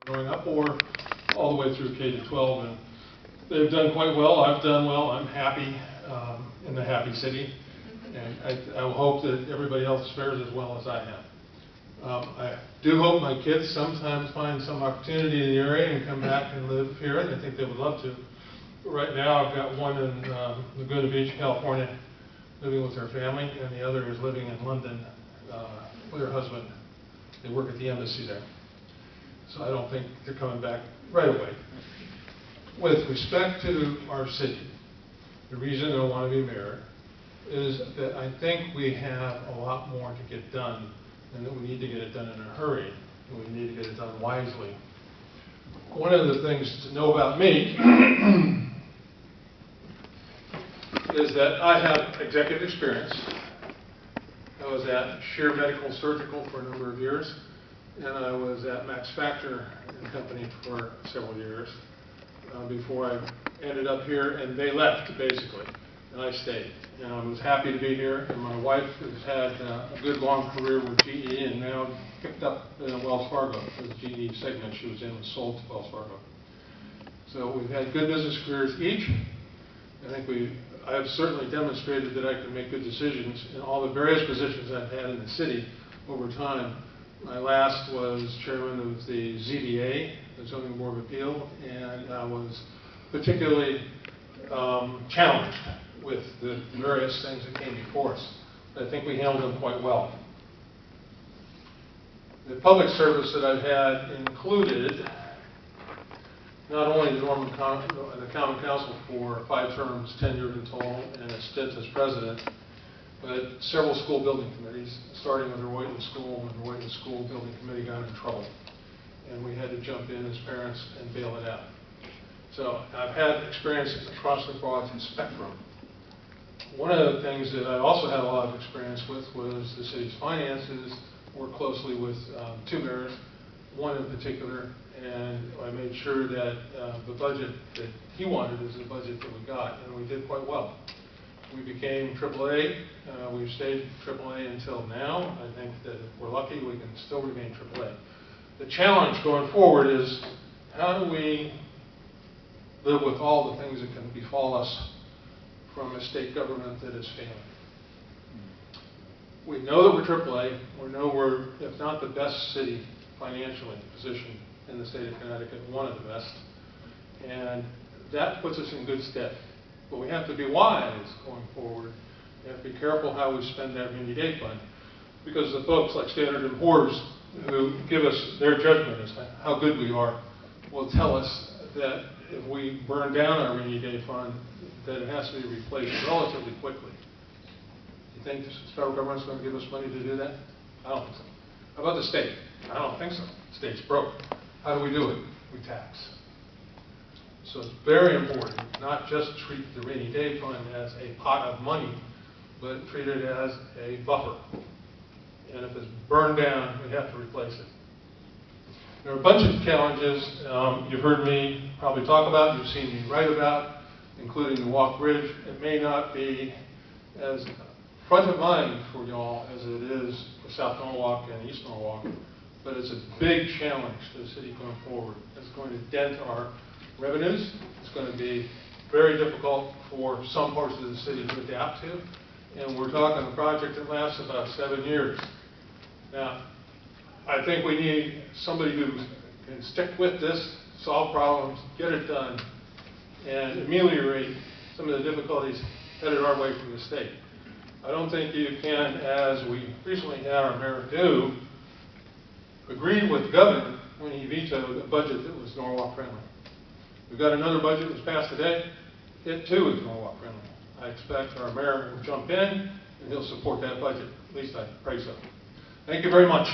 growing up, or all the way through K to 12, and they've done quite well. I've done well. I'm happy in the happy city, and I will hope that everybody else fares as well as I have. I do hope my kids sometimes find some opportunity in the area and come back and live here, and I think they would love to. But right now, I've got one in Laguna Beach, California, living with her family, and the other is living in London with her husband. They work at the embassy there. So I don't think they're coming back right away. With respect to our city, the reason I want to be mayor is that I think we have a lot more to get done, and that we need to get it done in a hurry, and we need to get it done wisely. One of the things to know about me is that I have executive experience. I was at Shear Medical Surgical for a number of years, and I was at Max Factor and Company for several years before I ended up here, and they left basically, and I stayed. And I was happy to be here, and my wife has had a good long career with GE, and now picked up Wells Fargo. The GE segment she was in was sold to Wells Fargo. So we've had good business careers each. I think I have certainly demonstrated that I can make good decisions in all the various positions I've had in the city over time. My last was chairman of the ZBA, the Zoning Board of Appeal, and I was particularly challenged with the various things that came before us. I think we handled them quite well. The public service that I've had included not only the Common Council for 5 terms, tenured in total, and a stint as president, but several school building committees, starting with the Royton School, when the Royton School Building Committee got in trouble. And we had to jump in as parents and bail it out. So I've had experience across the broad spectrum. One of the things that I also had a lot of experience with was the city's finances. Worked closely with 2 mayors, one in particular, and I made sure that the budget that he wanted is the budget that we got, and we did quite well. We became AAA. We've stayed AAA until now. I think that if we're lucky, we can still remain AAA. The challenge going forward is how do we live with all the things that can befall us from a state government that is failing? We know that we're AAA. We know we're, if not the best city financially positioned in the state of Connecticut, one of the best. And that puts us in good stead. But we have to be wise going forward. We have to be careful how we spend that rainy day fund. Because the folks like Standard & Poor's who give us their judgment as to how good we are will tell us that if we burn down our rainy day fund, that it has to be replaced relatively quickly. You think the federal government's going to give us money to do that? I don't think so. How about the state? I don't think so. The state's broke. How do we do it? We tax. So it's very important not just treat the rainy day fund as a pot of money, but treat it as a buffer. And if it's burned down, we have to replace it. There are a bunch of challenges you've heard me probably talk about, you've seen me write about, including the Walk Bridge. It may not be as front of mind for y'all as it is for South Norwalk and East Norwalk, but it's a big challenge to the city going forward. It's going to dent our revenues. It's going to be very difficult for some parts of the city to adapt to. And we're talking a project that lasts about 7 years. Now, I think we need somebody who can stick with this, solve problems, get it done, and ameliorate some of the difficulties headed our way from the state. I don't think you can, as we recently had our mayor do, agree with the governor when he vetoed a budget that was Norwalk friendly. We've got another budget that was passed today. It too is Norwalk friendly. I expect our mayor will jump in and he'll support that budget. At least I pray so. Thank you very much.